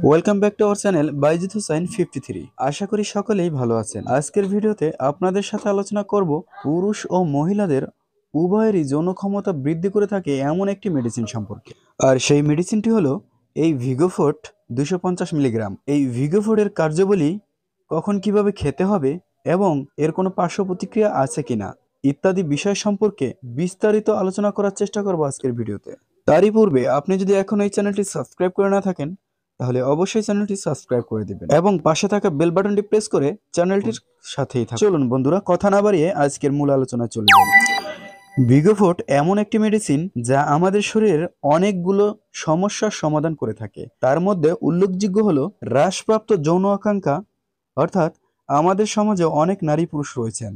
Welcome back to our channel Baijit Hussain 53। আশা করি সকলেই ভালো আছেন। আজকের ভিডিওতে আপনাদের সাথে আলোচনা করব পুরুষ ও মহিলাদের উভয়েরই যৌন ক্ষমতা বৃদ্ধি করে থাকে এমন একটি মেডিসিন সম্পর্কে। আর সেই মেডিসিনটি হলো এই ভিগোফোর্ট 250 মিলিগ্রাম। এই ভিগোফোর্টের কার্যাবলী, কখন কিভাবে খেতে হবে এবং এর কোনো পার্শ্ব প্রতিক্রিয়া আছে কিনা ইত্যাদি বিষয় সম্পর্কে বিস্তারিত আলোচনা করার চেষ্টা করব আজকের ভিডিওতে। তারই পূর্বে আপনি যদি এখন এই চ্যানেলটি সাবস্ক্রাইব করে না থাকেন তাহলে অবশ্যই চ্যানেলটি সাবস্ক্রাইব করে দিবেন এবং পাশে থাকা বেল বাটনটি প্রেস করে চ্যানেলটির সাথেই থাকুন। চলুন বন্ধুরা, কথা না বাড়িয়ে আজকের মূল আলোচনায় চলে যাই। ভিগোফোর্ট এমন একটি মেডিসিন যা আমাদের শরীরের অনেকগুলো সমস্যার সমাধান করে থাকে। তার মধ্যে উল্লেখযোগ্য হলো হ্রাসপ্রাপ্ত যৌন আকাঙ্ক্ষা, অর্থাৎ আমাদের সমাজে অনেক নারী পুরুষ রয়েছেন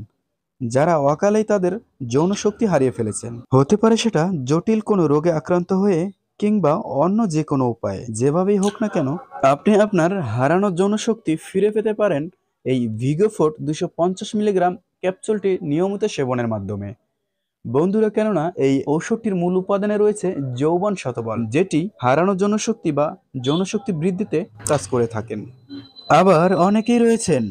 যারা অকালেই তাদের যৌন শক্তি হারিয়ে ফেলেছেন। হতে পারে সেটা জটিল কোনো রোগে আক্রান্ত হয়ে কিংবা অন্য যে কোনো উপায়ে। যেভাবেই হোক না কেন, আপনি আপনার হারানো যৌন শক্তি ফিরে পেতে পারেন এই ভিগোফোর্ট 250 মিলিগ্রাম ক্যাপসুলটি নিয়মিত সেবনের মাধ্যমে। বন্ধুরা, কেননা এই ঔষধটির মূল উপাদানে রয়েছে যৌবন শতবল, যেটি হারানো যৌনশক্তি বা যৌনশক্তি বৃদ্ধিতে কাজ করে থাকেন। আবার অনেকেই রয়েছেন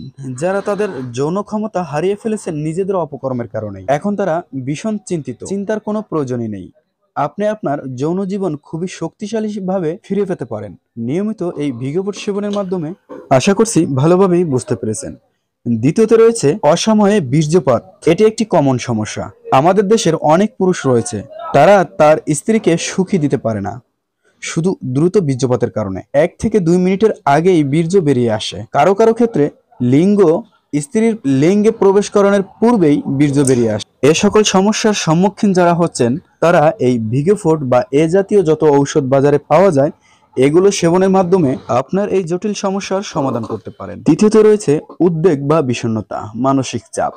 যারা তাদের যৌন ক্ষমতা হারিয়ে ফেলেছেন নিজেদের অপকর্মের কারণে। এখন তারা ভীষণ চিন্তিত। চিন্তার কোনো প্রয়োজনই নেই। আপনি আপনার যৌন জীবন খুবই শক্তিশালী ভাবে ফিরে পেতে পারেন নিয়মিত এই ভিগোফোর্ট সেবনের মাধ্যমে। আশা করছি ভালোভাবেই বুঝতে পেরেছেন। দ্বিতীয়তে রয়েছে অসময়ে বীর্যপাত। এটি একটি কমন সমস্যা। আমাদের দেশের অনেক পুরুষ রয়েছে, তারা তার স্ত্রীকে সুখী দিতে পারে না শুধু দ্রুত বীর্যপাতের কারণে। 1 থেকে 2 মিনিটের আগেই বীর্য বেরিয়ে আসে। কারো কারো ক্ষেত্রে লিঙ্গ স্ত্রীর লিঙ্গে প্রবেশ করানোর পূর্বেই বীর্য বেরিয়ে আসে। এ সকল সমস্যার সম্মুখীন যারা হচ্ছেন তারা এই ভিগোফোর্ট বা এ জাতীয় যত ঔষধ বাজারে পাওয়া যায় এগুলো সেবনের মাধ্যমে আপনার এই জটিল সমস্যার সমাধান করতে পারেন। দ্বিতীয়ত রয়েছে উদ্বেগ বা বিষণ্ণতা, মানসিক চাপ।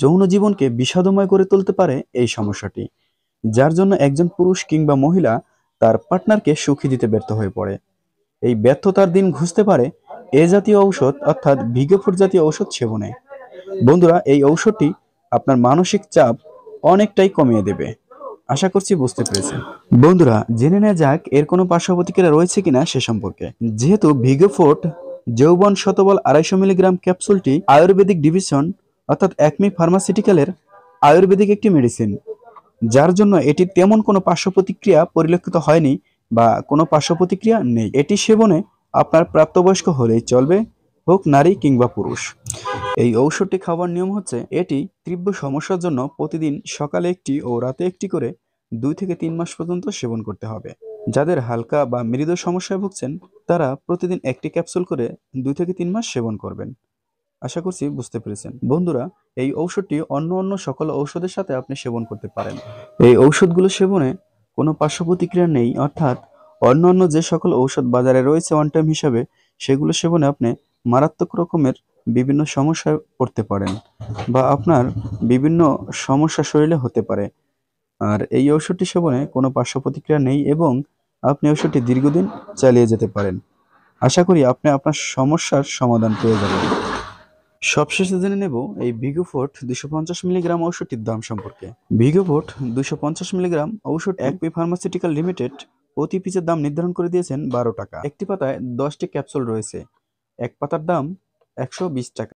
যৌন জীবনকে বিষাদময় করে তুলতে পারে এই সমস্যাটি, যার জন্য একজন পুরুষ কিংবা মহিলা তার পার্টনারকে সুখী দিতে ব্যর্থ হয়ে পড়ে। এই ব্যর্থতার দিন ঘুচতে পারে এ জাতীয় ঔষধ অর্থাৎ ভিগোফোর্ট জাতীয় ঔষধ সেবনে। বন্ধুরা, এই ঔষধটি আপনার মানসিক চাপ অনেকটাই কমিয়ে দেবে। আশা করছি বুঝতে পেরেছেন। বন্ধুরা, জেনে নেওয়া যাক এর কোনো পার্শ্ব প্রতিক্রিয়া রয়েছে কিনা সে সম্পর্কে। যেহেতু ভিগোফোর্ট যৌবন শতবল 250 মিলিগ্রাম ক্যাপসুলটি আয়ুর্বেদিক ডিভিশন অর্থাৎ একমি ফার্মাসিউটিক্যালের আয়ুর্বেদিক একটি মেডিসিন, যার জন্য এটি তেমন কোনো পার্শ্ব প্রতিক্রিয়া পরিলক্ষিত হয়নি বা কোনো পার্শ্ব প্রতিক্রিয়া নেই। এটি সেবনে আপনার প্রাপ্তবয়স্ক হলেই চলবে, হোক নারী কিংবা পুরুষ। এই ঔষধটি খাওয়ার নিয়ম হচ্ছে, এটি তীব্র সমস্যার জন্য প্রতিদিন সকালে একটি ও রাতে একটি করে 2 থেকে 3 মাস পর্যন্ত সেবন করতে হবে। যাদের হালকা বা মৃদু সমস্যায় ভুগছেন তারা প্রতিদিন একটি ক্যাপসুল করে 2 থেকে 3 মাস সেবন করবেন। আশা করছি বুঝতে পেরেছেন। বন্ধুরা, এই ঔষধটি অন্য সকল ঔষধের সাথে আপনি সেবন করতে পারেন। এই ঔষধগুলো সেবনে কোনো পার্শ্ব প্রতিক্রিয়া নেই, অর্থাৎ অন্যান্য যে সকল ঔষধ বাজারে রয়েছে ওয়ান টাইম হিসাবে, সেগুলো সেবনে আপনি মারাত্মক রকমের বিভিন্ন সমস্যায় পড়তে পারেন বা আপনার বিভিন্ন সমস্যা শরীরে হতে পারে। আর এই ঔষধটি সেবনে কোনো পার্শ্ব প্রতিক্রিয়া নেই এবং আপনি ঔষধটি দীর্ঘদিন চালিয়ে যেতে পারেন। আশা করি আপনি আপনার সমস্যার সমাধান পেয়ে যাবেন। সবশেষে জেনে নেব এই ভিগোফোর্ট 250 মিলিগ্রাম ঔষধটির দাম সম্পর্কে। ভিগোফোর্ট 250 মিলিগ্রাম ঔষধ একমি ফার্মাসিউটিক্যাল লিমিটেড প্রতি পিসের দাম নির্ধারণ করে দিয়েছেন 12 টাকা। একটি পাতায় 10টি ক্যাপসুল রয়েছে। এক পাতার দাম 120 টাকা।